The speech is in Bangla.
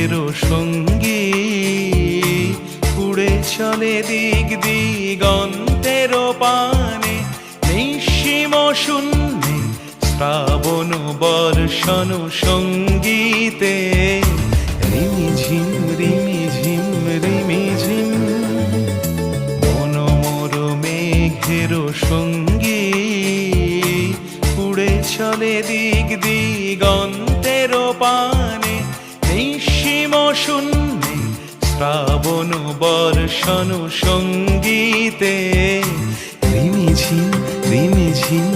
মেঘের সঙ্গী উড়ে চলে দিক দিগন্তের পানে নিঃসীম শূন্যে শ্রাবণ বর্ষণ সঙ্গীতে রিমিঝিম রিমিঝিম রিমিঝিম মনোমর মেঘের সঙ্গী উড়ে চলে দিক দিগন্তের পানে নিঃসীম শূন্যে শ্রাবণ বর্ষণ সঙ্গীতে রিমিঝিম রিমিঝিম